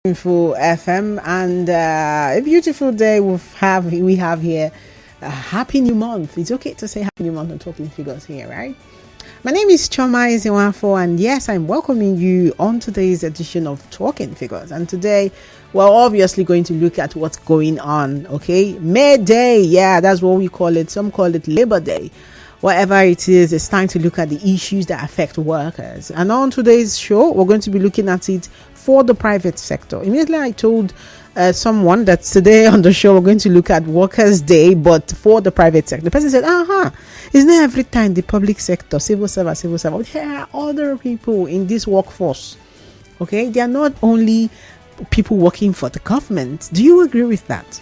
Info FM, and a beautiful day we have here. Happy new month. It's okay to say happy new month on Talking Figures here, right? My name is Choma Iziwafo, and yes, I'm welcoming you on today's edition of Talking Figures. And today, we're obviously going to look at what's going on. Okay, May Day, yeah, that's what we call it. Some call it Labor Day. Whatever it is, it's time to look at the issues that affect workers. And on today's show, we're going to be looking at it for the private sector. Immediately, I told someone that today on the show, we're going to look at Workers' Day, but for the private sector. The person said, isn't it every time the public sector, civil servant? There are other people in this workforce. Okay, they are not only people working for the government. Do you agree with that?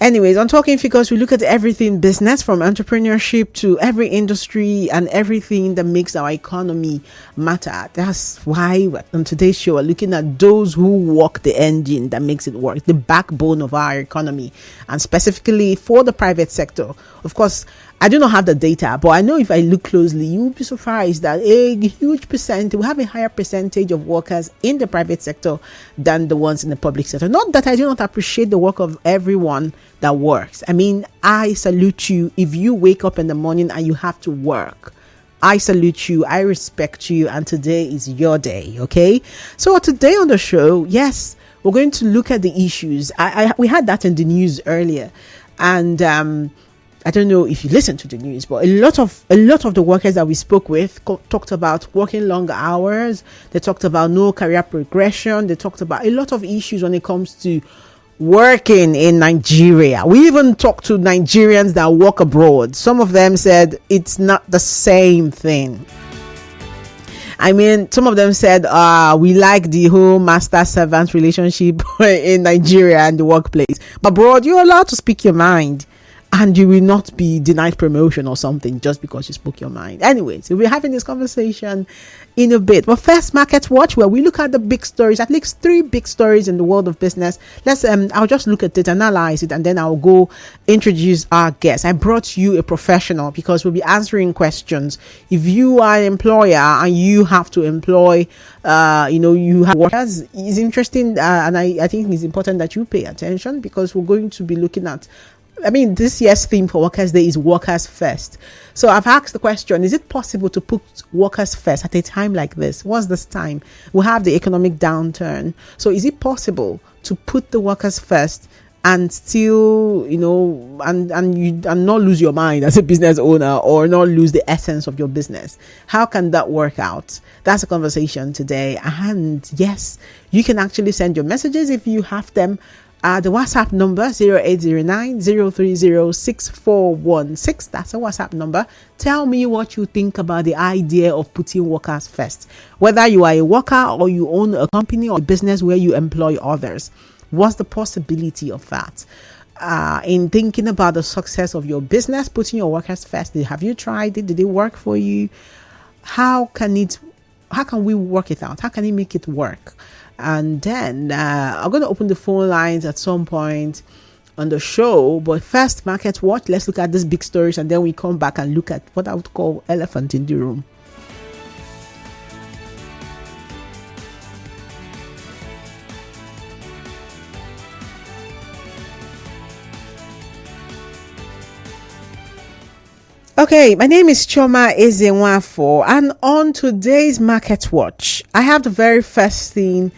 Anyways, on Talking Figures, we look at everything business, from entrepreneurship to every industry and everything that makes our economy matter. That's why on today's show, we're looking at those who work the engine that makes it work, the backbone of our economy, and specifically for the private sector. Of course, I do not have the data, but I know if I look closely, you'll be surprised that a huge percent, we have a higher percentage of workers in the private sector than the ones in the public sector. Not that I do not appreciate the work of everyone that works. I mean, I salute you if you wake up in the morning and you have to work. I salute you, I respect you, and today is your day, okay? So today on the show, yes, we're going to look at the issues. We had that in the news earlier, and I don't know if you listen to the news, but a lot of the workers that we spoke with talked about working longer hours. They talked about no career progression. They talked about a lot of issues when it comes to working in Nigeria. We even talked to Nigerians that work abroad. Some of them said it's not the same thing. I mean, some of them said, we like the whole master-servant relationship in Nigeria and the workplace. But abroad, you're allowed to speak your mind. And you will not be denied promotion or something just because you spoke your mind. Anyways, we'll be having this conversation in a bit. But first, Market Watch, where we look at the big stories, at least 3 big stories in the world of business. I'll just look at it, analyze it, and then I'll go introduce our guest. I brought you a professional because we'll be answering questions. If you are an employer and you have to employ, you have workers, it's interesting, and I think it's important that you pay attention because we're going to be looking at, this year's theme for Workers' Day is Workers First. So I've asked the question, is it possible to put workers first at a time like this? What's this time? We have the economic downturn. So is it possible to put the workers first and still, and not lose your mind as a business owner or not lose the essence of your business? How can that work out? That's a conversation today. And yes, you can actually send your messages if you have them. The WhatsApp number 0809-030-6416. That's a WhatsApp number. Tell me what you think about the idea of putting workers first. Whether you are a worker or you own a company or a business where you employ others, what's the possibility of that? In thinking about the success of your business, putting your workers first, have you tried it? Did it work for you? How can we work it out? How can we make it work? And then I'm going to open the phone lines at some point on the show. But first, Market Watch. Let's look at these big stories, and then we come back and look at what I would call elephant in the room. Okay, my name is Choma Iziwafo, and on today's Market Watch, I have the very first thing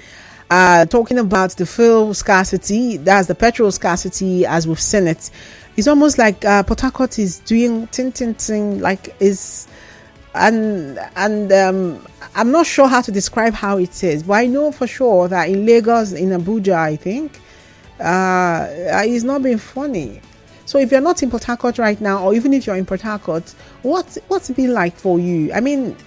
talking about the fuel scarcity. That's the petrol scarcity as we've seen it. It's almost like Port Harcourt is doing ting, like is, and I'm not sure how to describe how it is, but I know for sure that in Lagos, in Abuja, I think, it's not been funny. So if you're not in Port Harcourt right now, or even if you're in Port Harcourt, what's it been like for you? I mean,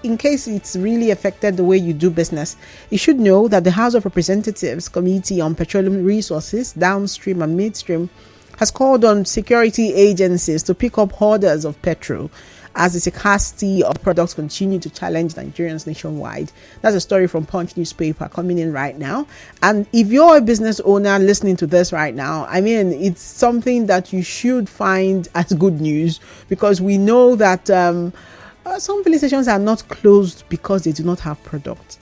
in case it's really affected the way you do business, you should know that the House of Representatives Committee on Petroleum Resources, Downstream and Midstream, has called on security agencies to pick up hoarders of petrol as the scarcity of products continue to challenge Nigerians nationwide. That's a story from Punch newspaper coming in right now. And if you're a business owner listening to this right now, I mean, it's something that you should find as good news, because we know that Some filling stations are not closed because they do not have product.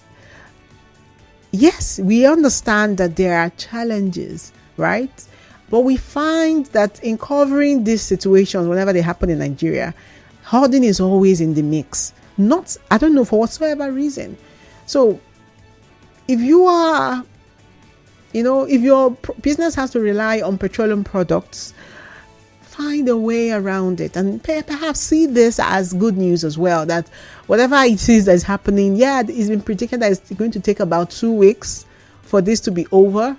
Yes, we understand that there are challenges, right? But we find that in covering these situations, whenever they happen in Nigeria, hoarding is always in the mix. Not, I don't know, for whatsoever reason. So if you are, if your business has to rely on petroleum products, find a way around it, and perhaps see this as good news as well, that whatever it is that's happening, it's been predicted that it's going to take about 2 weeks for this to be over.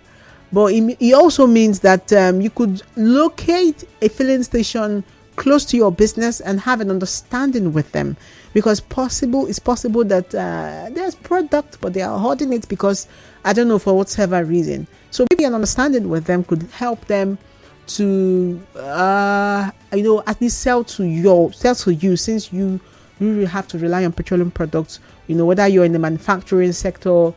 But it also means that you could locate a filling station close to your business and have an understanding with them, because it's possible that there's product, but they are hoarding it because, I don't know, for whatever reason. So maybe an understanding with them could help them to at least sell to you, since you really have to rely on petroleum products, whether you're in the manufacturing sector,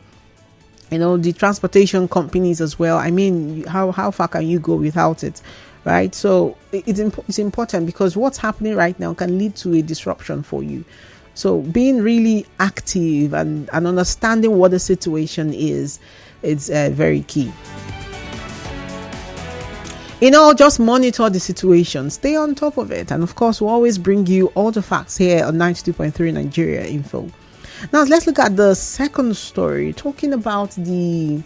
the transportation companies as well. I mean, how far can you go without it, right? So it's important, because what's happening right now can lead to a disruption for you. So being really active and understanding what the situation is very key. Just monitor the situation, stay on top of it. And of course, we'll always bring you all the facts here on 92.3 Nigeria Info. Now, let's look at the second story, talking about where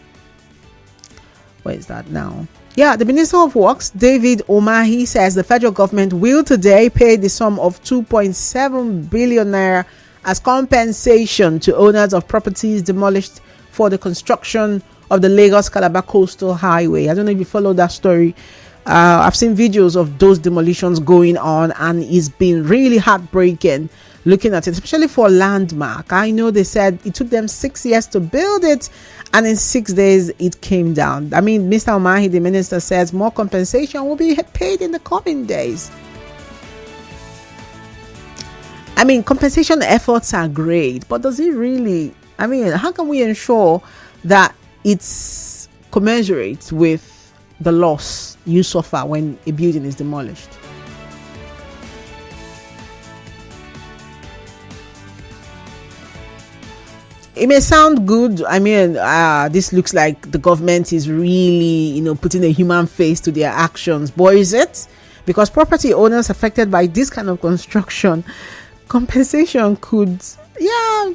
is that now? The Minister of Works, David Umahi, says the federal government will today pay the sum of 2.7 billion naira as compensation to owners of properties demolished for the construction of the Lagos-Calabar Coastal Highway. I don't know if you follow that story. I've seen videos of those demolitions going on, and it's been really heartbreaking looking at it, especially for Landmark. I know they said it took them 6 years to build it, and in 6 days it came down. I mean, Mr. Umahi, the minister, says more compensation will be paid in the coming days. I mean, compensation efforts are great, but does it really? I mean, how can we ensure that it's commensurate with the loss you suffer when a building is demolished? It may sound good. I mean, this looks like the government is really, putting a human face to their actions. But is it? Because property owners affected by this kind of construction, compensation could,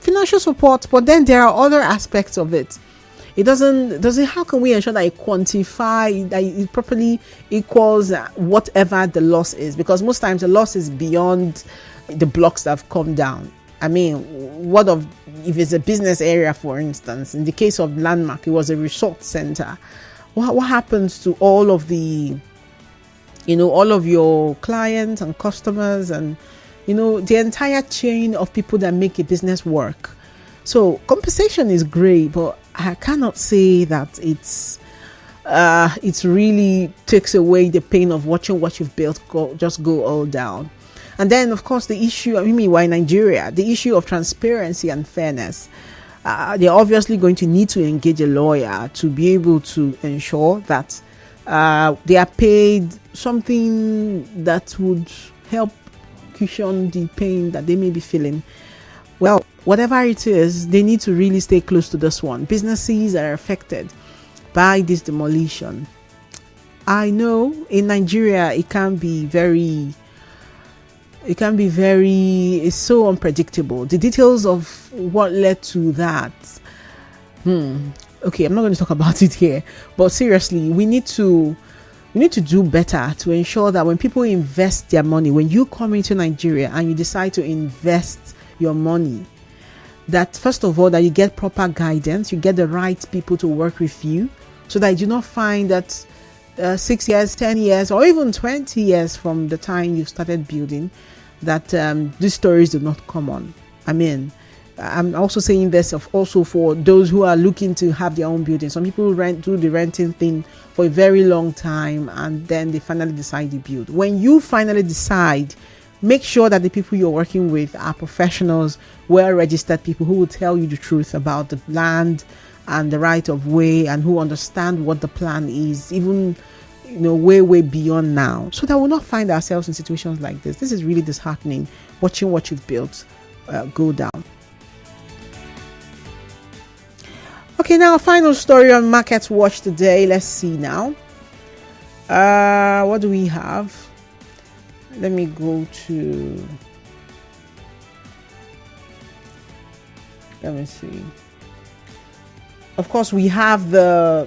financial support, but then there are other aspects of it. How can we ensure that it quantify, that it properly equals whatever the loss is? Because most times the loss is beyond the blocks that have come down. I mean, if it's a business area, for instance, in the case of Landmark, it was a resort center. What happens to all of the, all of your clients and customers and, the entire chain of people that make a business work? So compensation is great, but I cannot say that it's really takes away the pain of watching what you've built go all down. And then, of course, the issue, why Nigeria, the issue of transparency and fairness. They're obviously going to need to engage a lawyer to be able to ensure that they are paid something that would help cushion the pain that they may be feeling. Well, whatever it is, they need to really stay close to this one. Businesses are affected by this demolition. I know in Nigeria, it can be it's so unpredictable. The details of what led to that. Okay, I'm not going to talk about it here. But seriously, we need to do better to ensure that when people invest their money, when you come into Nigeria and you decide to invest your money, that first of all, that you get proper guidance, you get the right people to work with you, so that you do not find that 6 years, 10 years, or even 20 years from the time you started building, that these stories do not come on. I mean, I'm also saying this also for those who are looking to have their own building. Some people do the renting thing for a very long time, and then they finally decide to build. When you finally decide, make sure that the people you're working with are professionals, well-registered people who will tell you the truth about the land and the right of way, and who understand what the plan is, even way beyond now, so that we'll not find ourselves in situations like this. This is really disheartening, watching what you've built go down. Okay, now final story on Market Watch today. Let's see now. What do we have? Let me go to. Let me see. Of course, we have the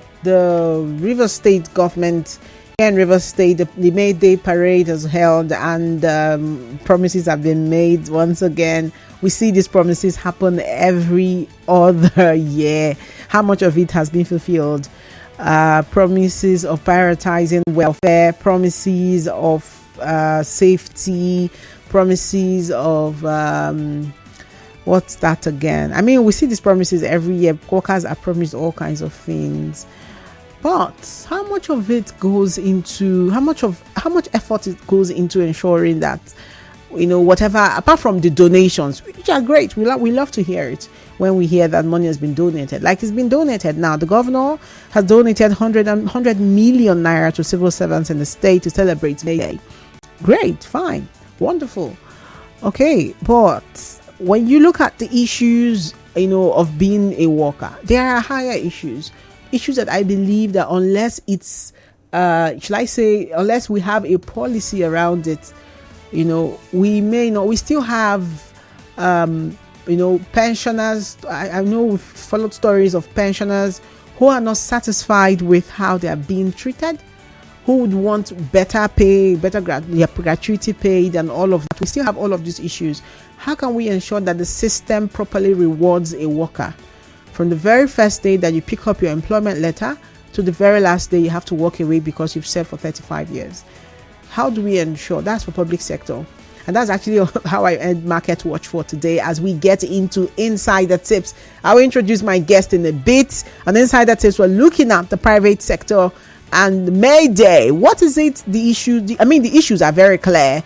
River State government. Here in River State, the May Day parade is held, and promises have been made. Once again, we see these promises happen every other year. How much of it has been fulfilled? Promises of prioritizing welfare, promises of safety, promises of what's that again? I mean, we see these promises every year. Workers are promised all kinds of things, but how much of it goes into how much effort it goes into ensuring that, you know, whatever, apart from the donations, which are great, we love to hear it when we hear that money has been donated. Like, it's been donated now. The governor has donated 100 million naira to civil servants in the state to celebrate May Day. Great, fine, wonderful. Okay, but when you look at the issues, you know, of being a worker, there are higher issues that I believe that unless it's unless we have a policy around it, you know, we still have you know, pensioners. I know we've followed stories of pensioners who are not satisfied with how they are being treated, who would want better pay, better gratuity paid, and all of that. We still have all of these issues. How can we ensure that the system properly rewards a worker from the very first day that you pick up your employment letter to the very last day you have to walk away because you've served for 35 years? How do we ensure? That's for public sector. And that's actually how I end Market Watch for today, as we get into Insider Tips. I will introduce my guest in a bit. And Insider Tips, we're looking at the private sector and May Day. What is it? The issue? The issues are very clear.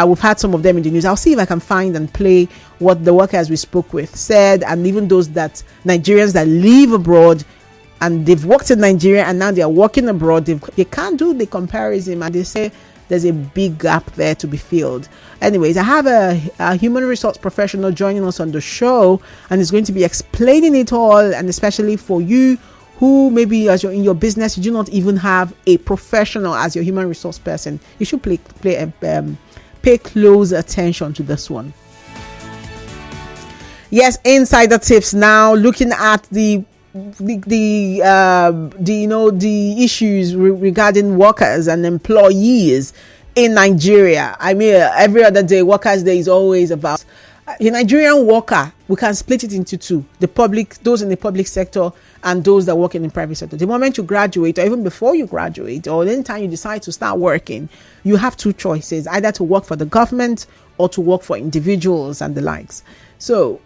We've had some of them in the news. I'll see if I can find and play what the workers we spoke with said, and even those that Nigerians that live abroad and they've worked in Nigeria and now they are working abroad. They can't do the comparison, and they say there's a big gap there to be filled. Anyways, I have a human resource professional joining us on the show, and is going to be explaining it all, and especially for you who maybe as you're in your business, you do not even have a professional as your human resource person. You should pay close attention to this one. Yes, Insider Tips now, looking at the issues regarding workers and employees in Nigeria. I mean, every other day, Workers' Day is always about the Nigerian worker. We can split it into two: those in the public sector and those that work in the private sector. The moment you graduate, or even before you graduate, or anytime you decide to start working, you have two choices: either to work for the government or to work for individuals and the likes. So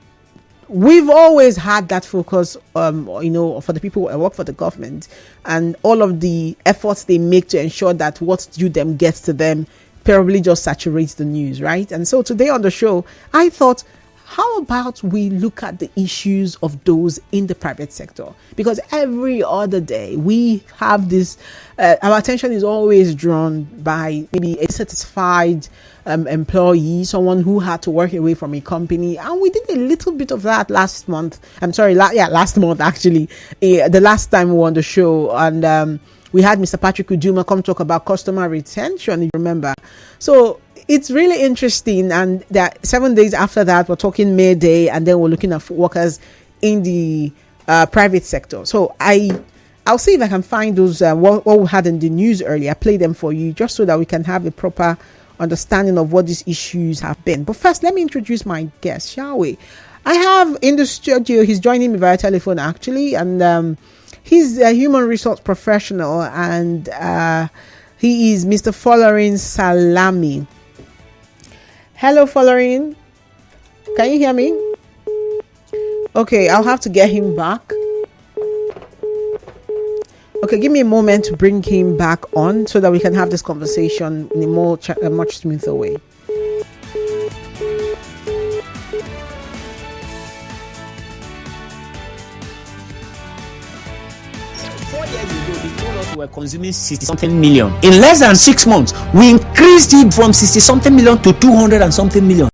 we've always had that focus, for the people who work for the government, and all of the efforts they make to ensure that what's due them gets to them probably just saturates the news, right? And so today on the show, I thought, how about we look at the issues of those in the private sector? Because every other day we have this, our attention is always drawn by maybe a satisfied employee, someone who had to work away from a company. And we did a little bit of that last month. Last month actually, the last time we were on the show. And we had Mr. Patrick Uduma come talk about customer retention, if you remember. So it's really interesting. And that 7 days after that, we're talking May Day, and then we're looking at workers in the private sector. So I'll see if I can find those what we had in the news earlier. Play them for you just so that we can have a proper understanding of what these issues have been. But first, let me introduce my guest, shall we? I have in the studio, he's joining me via telephone actually, and he's a human resource professional, and he is Mr. Folarin Salami. Hello, Folarin. Can you hear me? Okay, I'll have to get him back. Okay, give me a moment to bring him back on so that we can have this conversation in a much smoother way. 4 years ago, they told us we were consuming 60-something million. In less than 6 months, we increased it from 60-something million to 200 and something million.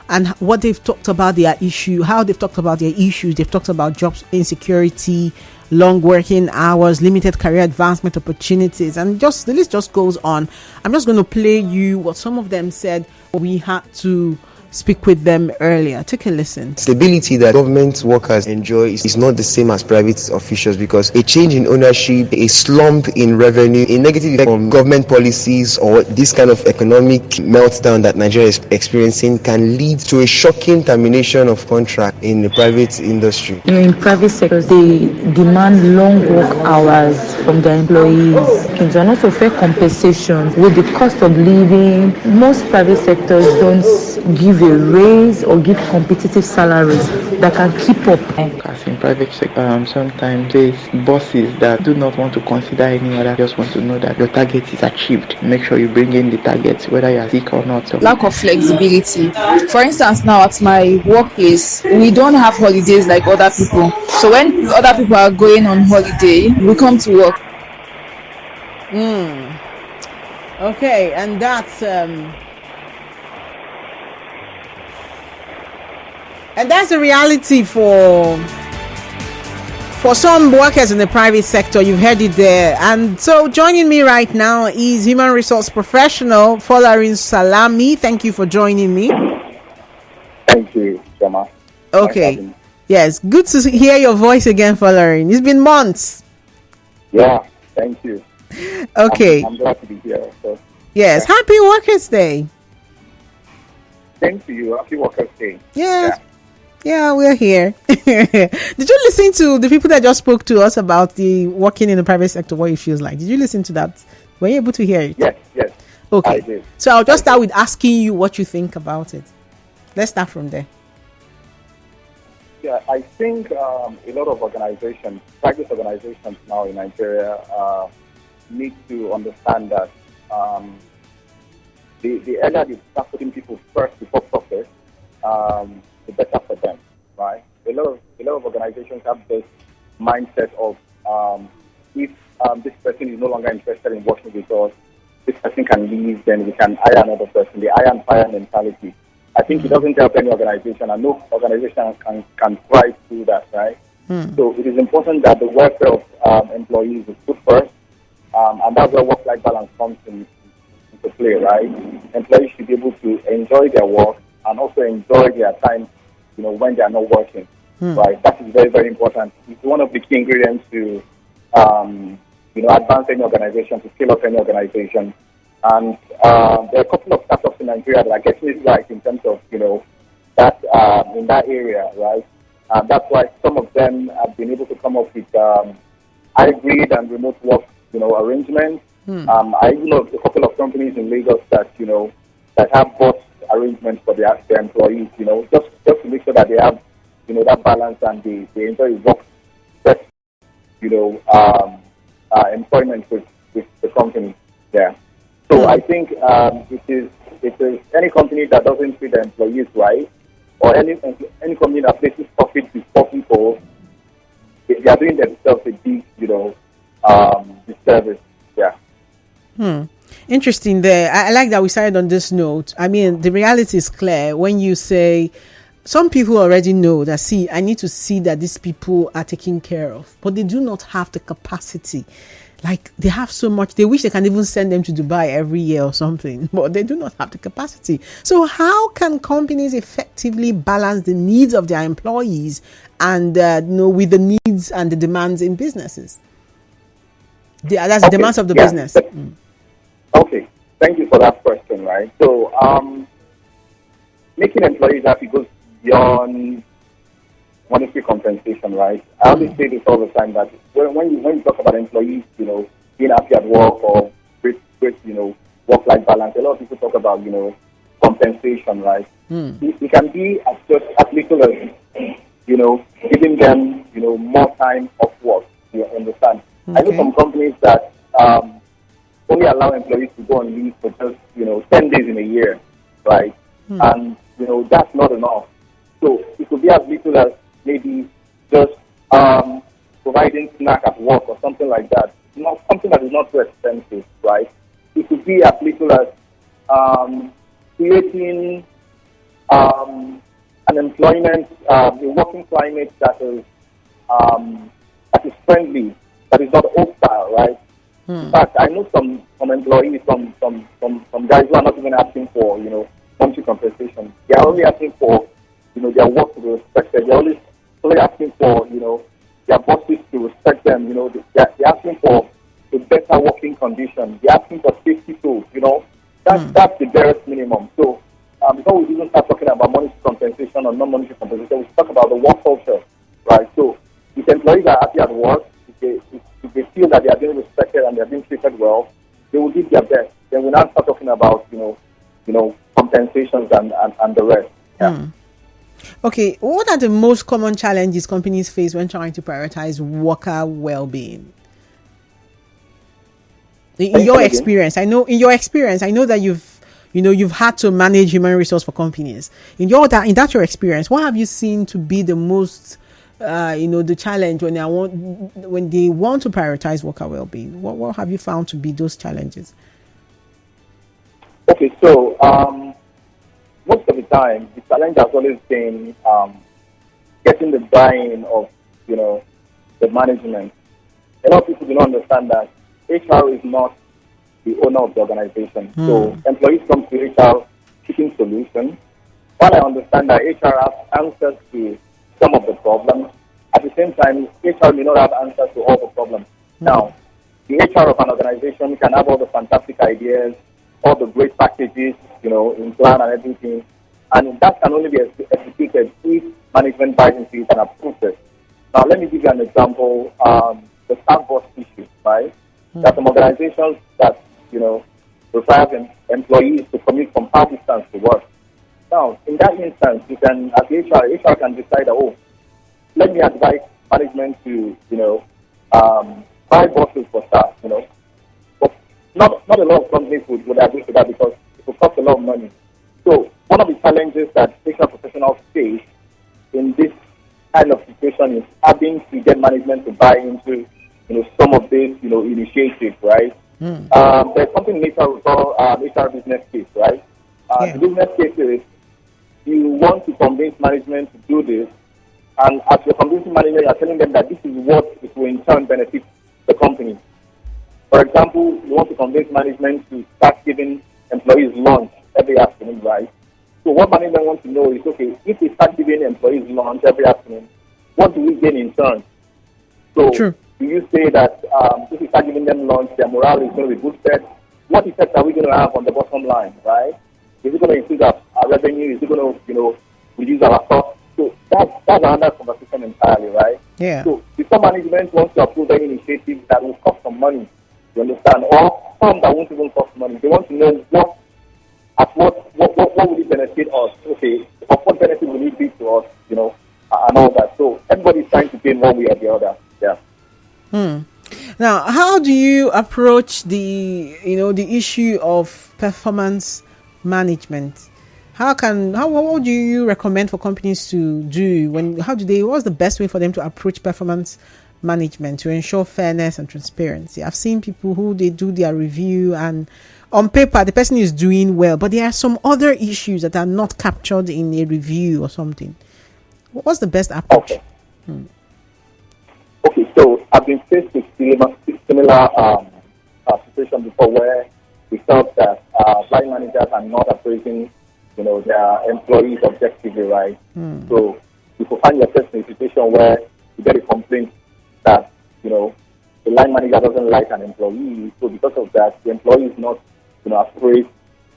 and what they've talked about their issue, how they've talked about their issues. They've talked about jobs insecurity, long working hours, limited career advancement opportunities, and just the list just goes on. I'm just going to play you what some of them said. We had to speak with them earlier. Take a listen. Stability that government workers enjoy is not the same as private officials, because a change in ownership, a slump in revenue, a negative effect on government policies, or this kind of economic meltdown that Nigeria is experiencing can lead to a shocking termination of contract in the private industry. In private sectors, they demand long work hours from their employees and also fair compensation with the cost of living. Most private sectors don't give a raise or give competitive salaries that can keep up. As in private sector, sometimes there's bosses that do not want to consider any other, just want to know that your target is achieved. Make sure you bring in the targets, whether you are sick or not. So lack of flexibility. For instance, now at my workplace, we don't have holidays like other people. So when other people are going on holiday, we come to work. Okay, and that's the reality for some workers in the private sector. You've heard it there. And so joining me right now is human resource professional Folarin Salami. Thank you for joining me. Thank you, Jama. Okay. Yes, good to hear your voice again, Folarin. It's been months. Yeah, thank you. Okay. I'm glad to be here. So, yes, yeah. Happy Workers' Day. Same to you. Happy Workers' Day. Yes. Yeah, we're here. Did you listen to the people that just spoke to us about the working in the private sector, what it feels like? Did you listen to that? Were you able to hear it? Yes. Okay. I did. So I'll just start with asking you what you think about it. Let's start from there. Yeah, I think a lot of organizations, private organizations now in Nigeria, need to understand that the earlier they start putting people first before profit, the better for them, right? A lot of organizations have this mindset of if this person is no longer interested in working with us, this person can leave, then we can hire another person. The hire and fire mentality. I think it doesn't help any organization, and no organization can thrive through that, right? So it is important that the welfare of employees is put first, and that's where work-life balance comes into play, right? Employees should be able to enjoy their work and also enjoy their time, when they are not working, right? That is very, very important. It's one of the key ingredients to, advance any organization, to scale up any organization. And there are a couple of startups in Nigeria that are getting it right in terms of, that in that area, right? That's why some of them have been able to come up with hybrid and remote work, arrangements. I know a couple of companies in Lagos that, that have both arrangements for their employees, just to make sure that they have, that balance and they enjoy work, employment with the company. Yeah. So I think it is any company that doesn't treat the employees right, or any company that places profit before people, they are doing themselves a big, disservice. Yeah. Interesting there. I like that we started on this note. I mean, the reality is clear when you say some people already know that, see, I need to see that these people are taken care of, but they do not have the capacity. Like, they have so much, they wish they can even send them to Dubai every year or something, but they do not have the capacity. So how can companies effectively balance the needs of their employees and, with the needs and the demands in businesses? That's the demands of the business. Okay, thank you for that question, right? So, making employees happy goes beyond monetary compensation, right? I always say this all the time, that when you talk about employees, being happy at work or great work-life balance, a lot of people talk about, compensation, right? It can be as little as, giving them, more time off work, you understand? Okay. I know some companies that only allow employees to go on leave for just, 10 days in a year, right? And, that's not enough. So it could be as little as maybe just providing snack at work or something like that. Not something that is not too expensive, right? It could be as little as creating an employment, a working climate that is friendly, that is not hostile, right? In fact, I know some employees, some guys who are not even asking for, monthly compensation. They are only asking for, their work to be respected. They are only asking for, their bosses to respect them. They're asking for a better working condition. They're asking for safety tools. That's the barest minimum. So before we even start talking about monetary compensation or non-monetary compensation, we should talk about the work culture, right? So if employees are happy at work, if they feel that they are being respected and they are being treated well, they will give their best. Then we now start talking about, compensations and the rest. Yeah. Okay, what are the most common challenges companies face when trying to prioritize worker well-being? In your experience, I know that you've had to manage human resource for companies. In that your experience, what have you seen to be the most the challenge when they want to prioritize worker well-being? What have you found to be those challenges? Okay, so most of the time, the challenge has always been getting the buy-in of the management. A lot of people do not understand that HR is not the owner of the organization. So employees come to HR seeking solutions. While I understand that HR has answers to some of the problems, at the same time, HR may not have answers to all the problems. Now, the HR of an organization can have all the fantastic ideas, all the great packages, in plan and everything, and that can only be executed if management buys into it and approves it. Now, let me give you an example. The staff bus issue, right? There are some organizations that, require employees to commute from far distance to work. Now, in that instance, you can, as HR can decide, let me advise management to, buy buses for staff, But not a lot of companies would agree to that because it will cost a lot of money. So one of the challenges that HR professionals face in this kind of situation is having to get management to buy into, some of these, initiatives, right? There's something in HR we call HR business case, right? The business case is you want to convince management to do this, and as you're convincing management, you're telling them that this is what it will in turn benefit the company. For example, you want to convince management to start giving employees lunch every afternoon, right? So what management wants to know is, okay, if we start giving employees lunch every afternoon, what do we gain in turn? So do you say that if we start giving them lunch, their morale is going to be boosted? What effect are we going to have on the bottom line, right? Is it going to increase our revenue? Is it going to, reduce our costs? So that's another conversation entirely, right? Yeah. So before management wants to approve any initiative that will cost some money, you understand, or some that won't even cost money, they want to know what will it benefit us? Okay, of what benefit will it be to us? And all that. So everybody's trying to gain one way or the other. Yeah. Now, how do you approach the issue of performance management? What do you recommend for companies to do what's the best way for them to approach performance management to ensure fairness and transparency? I've seen people who they do their review and on paper the person is doing well, but there are some other issues that are not captured in a review or something. What's the best approach? Okay, so I've been faced with similar situation before where we felt that line managers are not appraising their employees objectively, right? So you will find yourself in a situation where you get a complaint that, the line manager doesn't like an employee. So because of that, the employee is not, appraised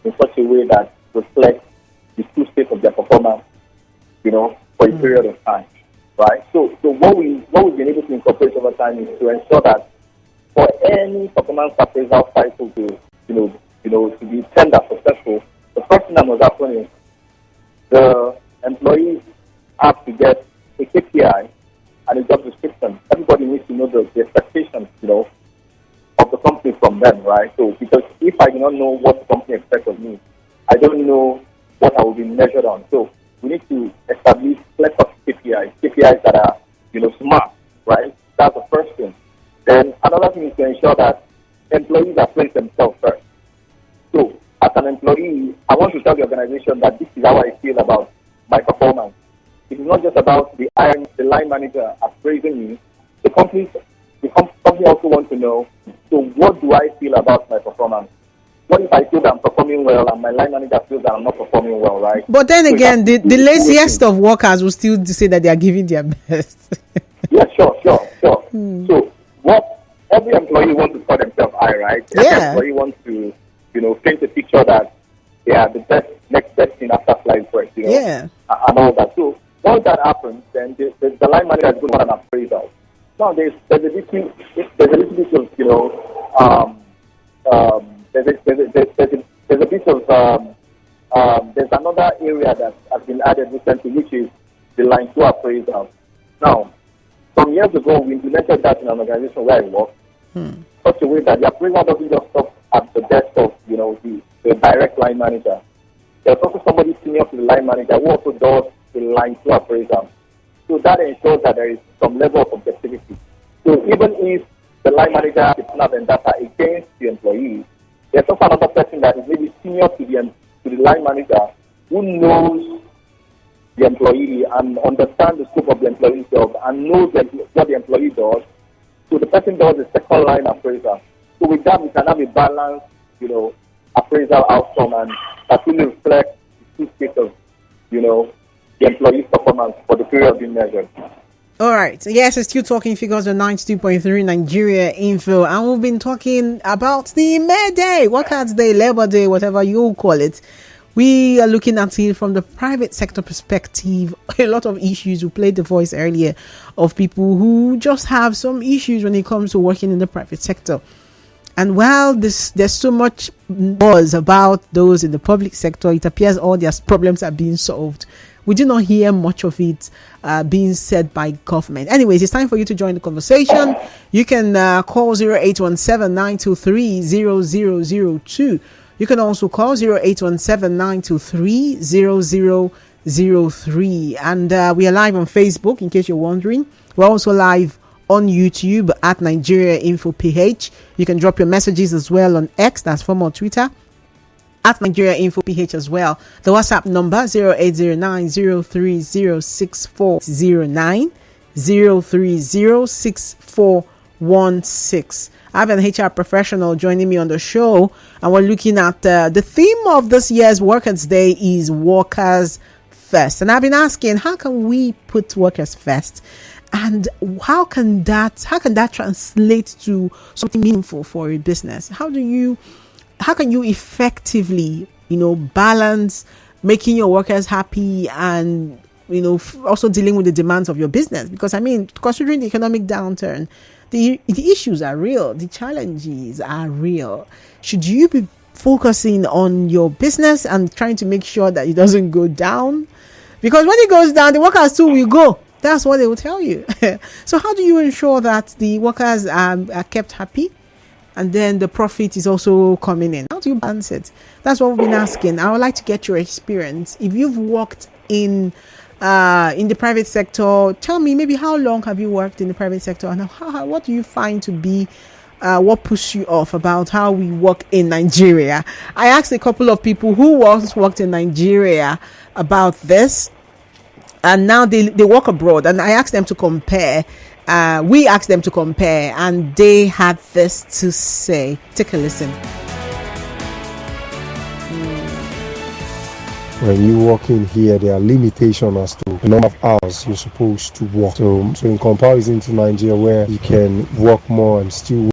in such a way that reflects the true state of their performance, for a period of time, right? So what we've been able to incorporate over time is to ensure that for any performance appraisal cycle to be turned as successful, the first thing that must happen is the employees have to get a KPI and a job description. Everybody needs to know the expectations, of the company from them, right? So because if I do not know what the company expects of me, I don't know what I will be measured on. So we need to establish flexible KPIs that are, smart, right? That's the first thing. Then another thing is to ensure that employees are placed themselves first. So as as an employee, I want to tell the organization that this is how I feel about my performance. It is not just about the line manager appraising me. The company also wants to know, so what do I feel about my performance? What if I feel that I'm performing well and my line manager feels that I'm not performing well, right? But then So again, the laziest of workers will still say that they are giving their best. Yeah, sure. So what every employee wants to call themselves I, right? Every Yeah. employee wants to, paint a picture that they are the next best thing after flying first, Yeah. and all that. So once that happens, then the line manager is going to want an appraisal. Now there's a little bit of, there's a bit of there's another area that has been added recently, which is the line 2 appraisal. Now, some years ago, we implemented that in an organization where I work, such a way that the appraisal doesn't just stop at the desk of, the direct line manager. There's also somebody senior to the line manager who also does the line 2 appraisal. So that ensures that there is some level of objectivity. So even if the line manager is not in data against the employee, there's also another person that is maybe senior to the line manager who knows the employee and understands the scope of the employee's job and knows what the employee does. So the person does the second line appraisal. So with that, we can have a balanced, appraisal outcome, and that really reflects the two states of, the employee's performance for the period being measured. All right. Yes, it's still talking figures on 92.3 Nigeria Info. And we've been talking about the May Day, Workers' Day, Labor Day, whatever you call it. We are looking at it from the private sector perspective. A lot of issues. We played the voice earlier of people who just have some issues when it comes to working in the private sector. And while there's so much buzz about those in the public sector, it appears all their problems are being solved. We do not hear much of it being said by government. Anyways, it's time for you to join the conversation. You can call 0817-923-0002. You can also call 0817-923-0003. And we are live on Facebook, in case you're wondering. We're also live on YouTube at Nigeria Info PH. You can drop your messages as well on X, that's former Twitter, at Nigeria Info PH as well. The WhatsApp number 0809-030-6409, 030-6416. I have an HR professional joining me on the show, and we're looking at the theme of this year's Workers' Day is Workers First. And I've been asking, how can we put workers first? And how can that translate to something meaningful for a business? How can you effectively, balance making your workers happy and, also dealing with the demands of your business? Because considering the economic downturn, the issues are real, the challenges are real. Should you be focusing on your business and trying to make sure that it doesn't go down? Because when it goes down, the workers too will go. That's what they will tell you. So how do you ensure that the workers are kept happy and then the profit is also coming in? How do you balance it? That's what we've been asking. I would like to get your experience. If you've worked in the private sector, tell me maybe how long have you worked in the private sector, and what do you find to be what pushes you off about how we work in Nigeria? I asked a couple of people who once worked in Nigeria about this, and now they work abroad, and I asked them to compare. We asked them to compare, and they had this to say. Take a listen. When you work in here, there are limitations as to the number of hours you're supposed to work. So in comparison to Nigeria, where you can work more and still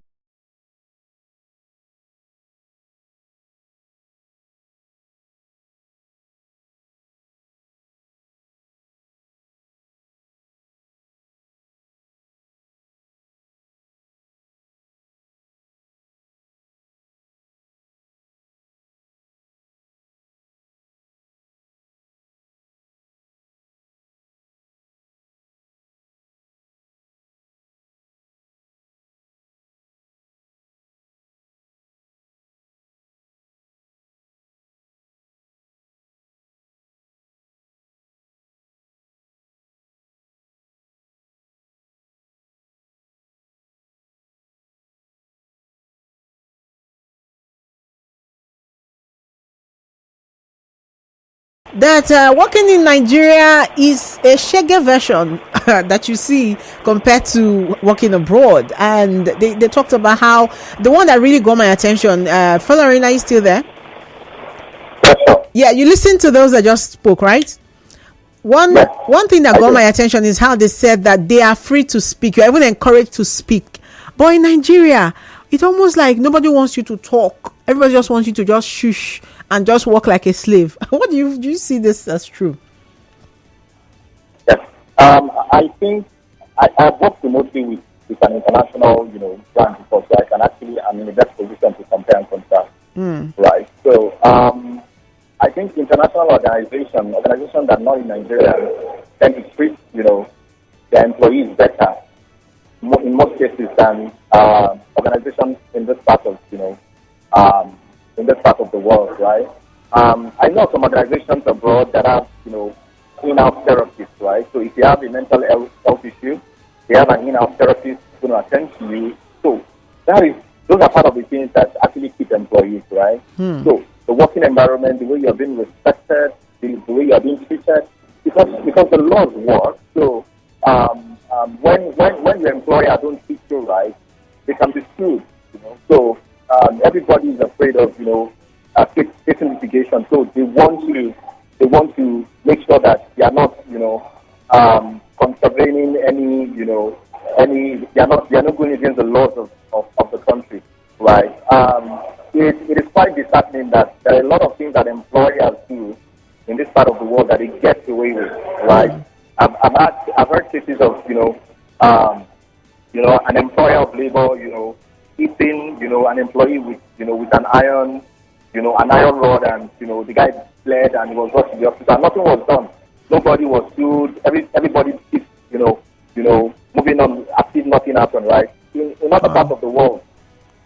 that working in Nigeria is a shaggy version that you see compared to working abroad. And they talked about how the one that really got my attention, Folarin, are you still there? Yeah, you listened to those that just spoke, right? One thing that got my attention is how they said that they are free to speak. You're even encouraged to speak. But in Nigeria, it's almost like nobody wants you to talk. Everybody just wants you to just shush and just walk like a slave. What do you see this as true? Yes. I think I've worked remotely with an international, brand before, so I'm in the best position to compare and contrast. Right. So I think international organizations that are not in Nigeria tend to treat, their employees better in most cases than organizations in this part of, in this part of the world, right? I know some organizations abroad that have, in-house therapists, right? So if you have a mental health issue, they have an in-house therapist going to attend to you. So those are part of the things that actually keep employees, right? So the working environment, the way you're being respected, the way you're being treated, because the laws work. So when your employer don't treat you right, they can be sued. So everybody is afraid of facing litigation. So they want to make sure that they are not contravening any they are not going against the laws of the country, right? It is quite disheartening that there are a lot of things that employers do in this part of the world that they get away with, right? I've heard cases of an employer of labor, hitting an employee with an iron rod, and the guy bled and he was rushed to the hospital and nothing was done. Nobody was sued. Everybody keeps moving on as if nothing happened, right? In other parts of the world,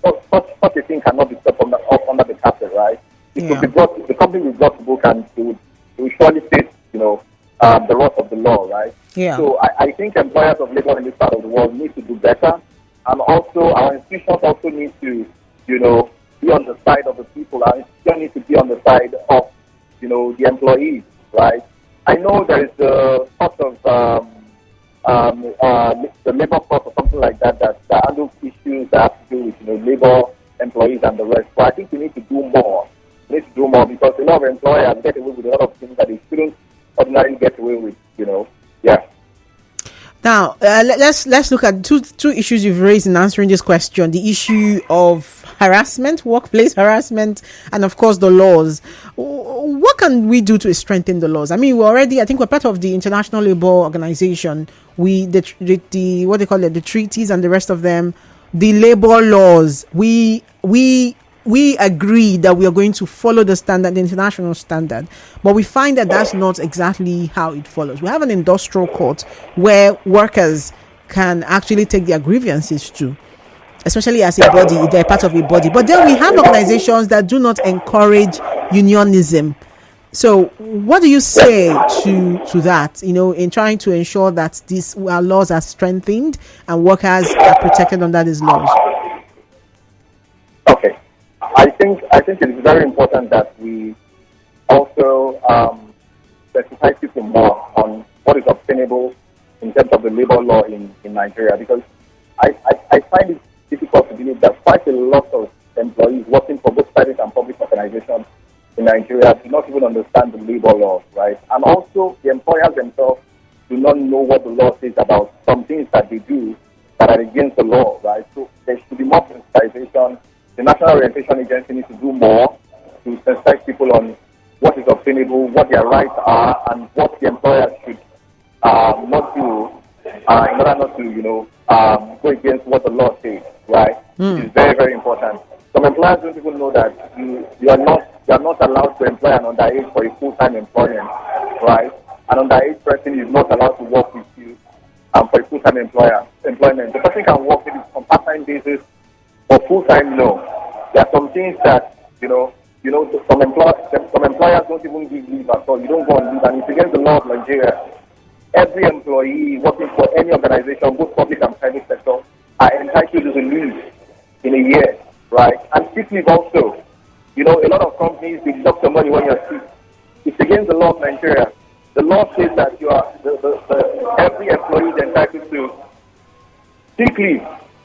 such a thing cannot be swept under the carpet, right? It could be brought, the company will brought to book and they will surely face the wrath of the law, right? Yeah. So I think employers of labor in this part of the world need to do better, and also our institutions also need to be on the side of the people. Our institutions need to be on the side of the employees, right? I know there is a sort of the labor force or something like that handles issues that have to do with labor, employees, and the rest. But I think we need to do more. We need to do more because a lot of employers get away with a lot of things that they shouldn't ordinarily get away with. Yeah. Now let's look at two issues you've raised in answering this question: the issue of harassment, workplace harassment, and of course the laws. What can we do to strengthen the laws? I mean, I think we're part of the International Labour Organization. The what they call it, the treaties and the rest of them, the labor laws. We agree that we are going to follow the international standard, but we find that that's not exactly how it follows. We have an industrial court where workers can actually take their grievances to, especially as a body, if they're part of a body. But then we have organizations that do not encourage unionism. So what do you say to that, in trying to ensure that our laws are strengthened and workers are protected under these laws? Okay. I think it is very important that we also specify people more on what is obtainable in terms of the labor law in Nigeria, because I find it difficult to believe that quite a lot of employees working for both private and public organizations in Nigeria do not even understand the labor laws, right? And also the employers themselves do not know what the law says about some things that they do that are against the law, right? So there should be more sensitization. The National Orientation Agency needs to do more to sensitize people on what is obtainable, what their rights are, and what the employers should not do in order not to, go against what the law says, right? It is very, very important. Some employers don't even know that you are not allowed to employ an underage for a full-time employment, right? An underage person is not allowed to work with you for a full-time employment. The person can work with you on part-time basis or full-time, no. There are some things that, some employers don't even give leave at all. You don't go on leave, and it's against the law of Nigeria. Every employee working for any organization, both public and private sector, are entitled to leave in a year, right? And sick leave also. A lot of companies, they deduct the money when you're sick. It's against the law of Nigeria. The law says that you are every employee is entitled to sick leave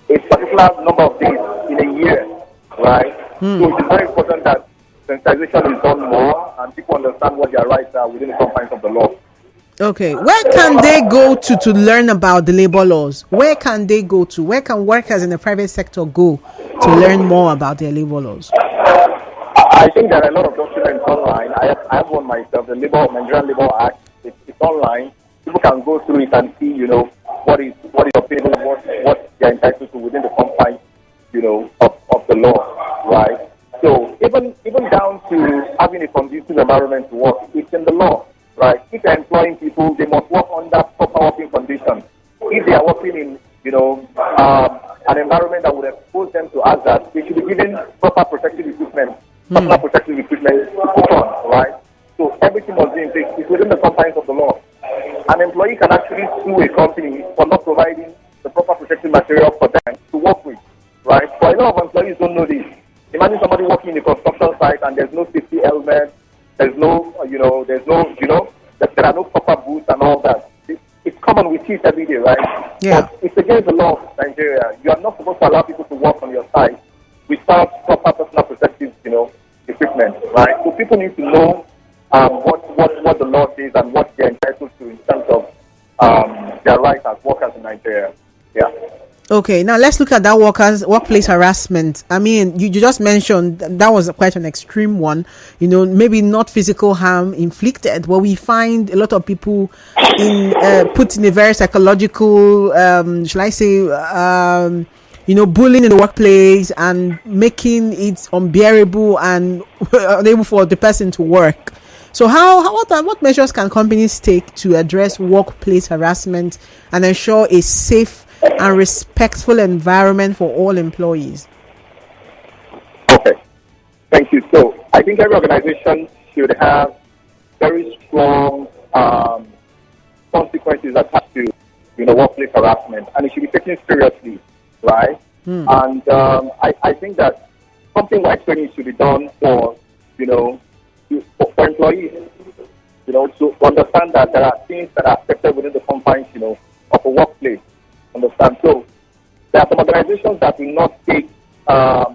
a particular number of days in a year, right? So it's very important that sensitization is done more and people understand what their rights are within the confines of the law. Okay, where can they go to learn about the labor laws? Where can they go to? Where can workers in the private sector go to learn more about their labor laws? I think there are a lot of documents online. I have one myself, the Nigerian Labor Act. It's online. People can go through it and see, what is obtainable, what they're entitled to within the confines, of the law, right? So even down to having a conducive environment to work, it's in the law, right? If they're employing people, they must work under proper working conditions. If they are working in, an environment that would expose them to hazards, they should be given proper protective equipment, personal protective equipment to put on, right? So everything must be in place. It's within the confines of the law. An employee can actually sue a company for not providing the proper protective material for them to work with, right? But a lot of employees don't know this. Imagine somebody working in a construction site and there's no safety helmet, there are no proper boots and all that. It's common, we see it every day, right? Yeah. But it's against the law of Nigeria. You are not supposed to allow people to work on your site without proper personal protective, equipment, right? So people need to know what the law says and what they're entitled to in terms of their rights as workers in Nigeria. Yeah. Okay, now let's look at that workplace harassment. I mean, you just mentioned that was quite an extreme one. Maybe not physical harm inflicted, but we find a lot of people put in a very psychological, shall I say, bullying in the workplace and making it unbearable and unable for the person to work. So what measures can companies take to address workplace harassment and ensure a safe and respectful environment for all employees? Okay, thank you. So I think every organization should have very strong consequences attached to workplace harassment, and it should be taken seriously, right? And I think that something-wide training should be done for for employees, to understand that there are things that are accepted within the confines, of a workplace. Understand? So there are some organizations that will not take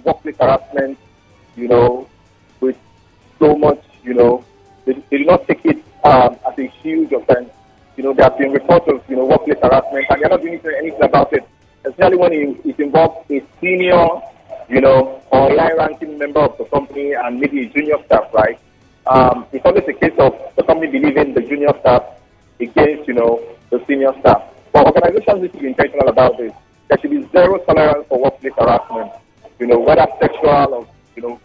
workplace harassment, with so much, they do not take it as a huge offense. There have been reports of, workplace harassment, and they're not doing anything about it, especially when it involves a senior, or high-ranking member of the company and maybe a junior staff, right? It's always a case of the company believing the junior staff against, the senior staff. But organizations need to be intentional about this. There should be zero tolerance for workplace harassment, whether sexual or,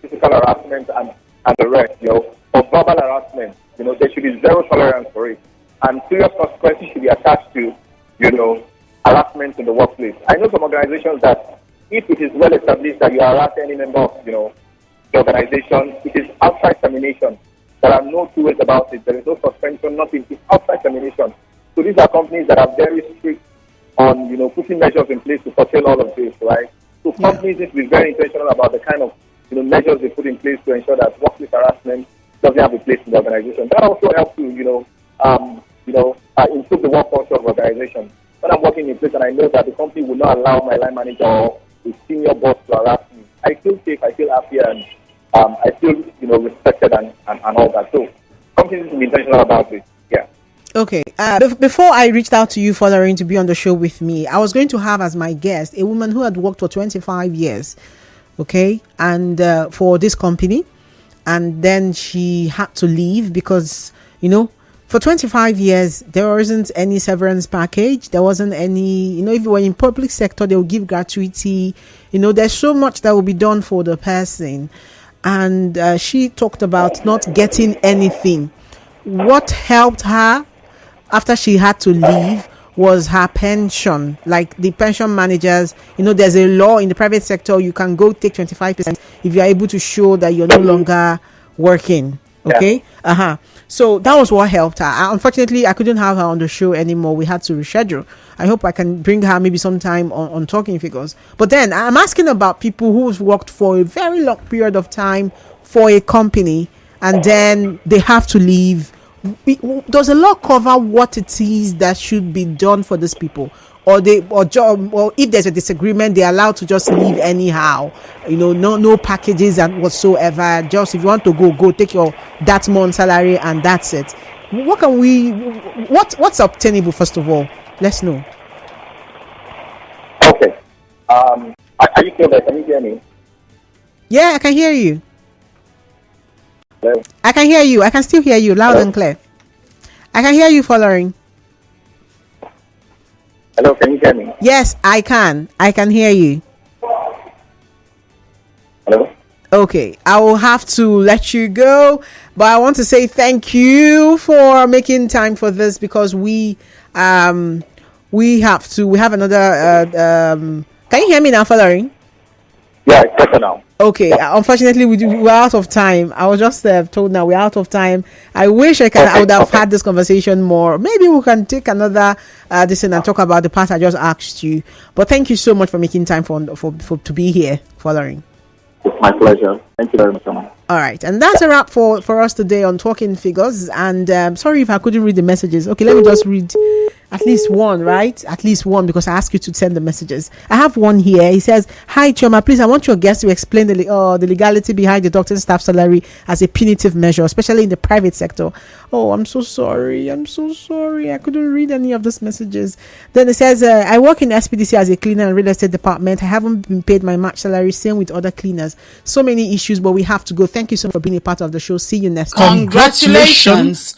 physical harassment and the rest, or verbal harassment. There should be zero tolerance for it. And serious consequences should be attached to, harassment in the workplace. I know some organizations that if it is well established that you harass any member of, the organization, it is outright termination. There are no two ways about it. There is no suspension, nothing. It's outright termination. So these are companies that are very strict on, putting measures in place to curtail all of this, right? So companies need to be very intentional about the kind of, measures they put in place to ensure that workplace harassment doesn't have a place in the organization. That also helps to, improve the work culture of the organization. When I'm working in a place and I know that the company will not allow my line manager or a senior boss to harass me, I feel safe, I feel happy, and I feel, respected and all that. So companies need to be intentional about this. Yeah. Okay. Before I reached out to you, Folarin, to be on the show with me, I was going to have as my guest a woman who had worked for 25 years, okay, and for this company, and then she had to leave because, for 25 years, there wasn't any severance package. There wasn't any, if you were in public sector, they will give gratuity. There's so much that will be done for the person. And she talked about not getting anything. What helped her after she had to leave was her pension. Like the pension managers, there's a law in the private sector. You can go take 25% if you're able to show that you're no longer working. Okay. So that was what helped her. Unfortunately, I couldn't have her on the show anymore. We had to reschedule. I hope I can bring her maybe sometime on Talking Figures. But then I'm asking about people who've worked for a very long period of time for a company and then they have to leave. Does the law cover what it is that should be done for these people, or or if there's a disagreement, they're allowed to just leave anyhow? No packages and whatsoever. Just if you want to go take your that month salary and that's it. What's obtainable? First of all, let's know. Okay. Are you still there? Can you hear me? Yeah, I can hear you. Hello? I can hear you. I can still hear you loud and clear. I can hear you, Folarin. Hello, can you hear me? Yes, I can. I can hear you. Hello? Okay, I will have to let you go, but I want to say thank you for making time for this, because we have another can you hear me now, Folarin? Yeah, it's better now. Okay, unfortunately we're out of time. I was just told now we're out of time. I wish I would have had this conversation more. Maybe we can take another and talk about the part I just asked you. But thank you so much for making time for to be here, Folarin. It's my pleasure. Thank you very much, Mama. All right, and that's a wrap for us today on Talking Figures. And sorry if I couldn't read the messages. Okay, let me just read at least one, right? At least one, because I asked you to send the messages. I have one here. He says, "Hi Choma, please, I want your guest to explain the legality behind the doctor's staff salary as a punitive measure, especially in the private sector." Oh, I'm so sorry. I couldn't read any of those messages. Then it says, "I work in SPDC as a cleaner in real estate department. I haven't been paid my match salary. Same with other cleaners. So many issues, but we have to go. Thank you so much for being a part of the show. See you next time." Congratulations.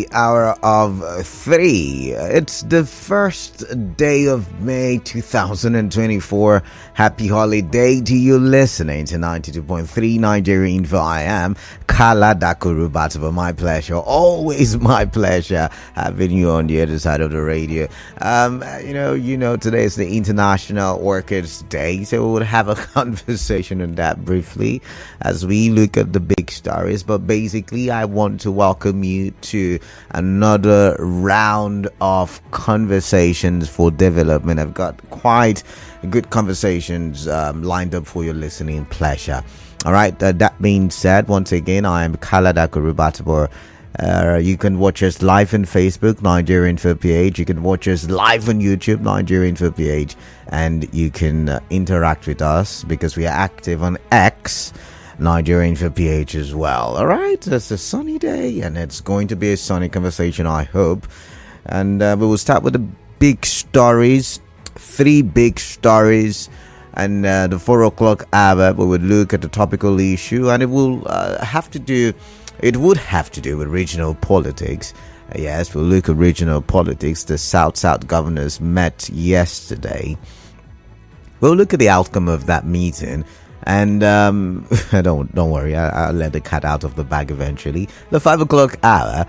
the hour of 3. It's the first day of May 2024. Happy holiday to you listening to 92.3 Nigeria Info. I am Kala Dakurubataba. My pleasure, always my pleasure having you on the other side of the radio. Today is the International Workers' Day, so we'll have a conversation on that briefly as we look at the big stories. But basically, I want to welcome you to another round of conversations for development. I've got quite good conversations lined up for your listening pleasure. All right, that being said, once again, I am Kalada Kurubatabo. You can watch us live on Facebook, Nigerian Info PH. You can watch us live on YouTube, Nigerian Info PH. And you can interact with us because we are active on X, Nigerian Info PH as well. All right, it's a sunny day and it's going to be a sunny conversation, I hope. And we will start with the big stories, 3 big stories. And the 4 o'clock hour, we would look at the topical issue, and it would have to do with regional politics. Yes, we'll look at regional politics. The South governors met yesterday. We'll look at the outcome of that meeting. And don't worry, I'll let the cat out of the bag eventually. The 5 o'clock hour,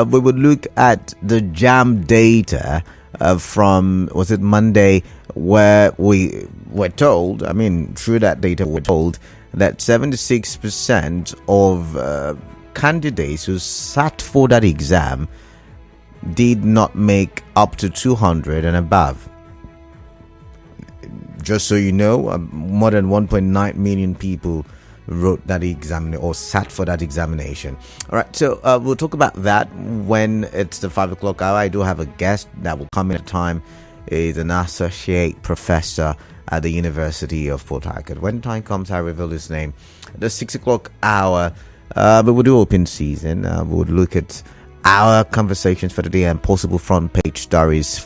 we would look at the JAM data from, was it Monday, where we were told, through that data we're told that 76% of candidates who sat for that exam did not make up to 200 and above. Just so you know, more than 1.9 million people wrote that exam or sat for that examination. All right, so we'll talk about that when it's the 5 o'clock hour. I do have a guest that will come in at time. Is an associate professor at the University of Port Harcourt. When time comes, I reveal his name. The 6 o'clock hour, we will do open season. We would look at our conversations for today and possible front page stories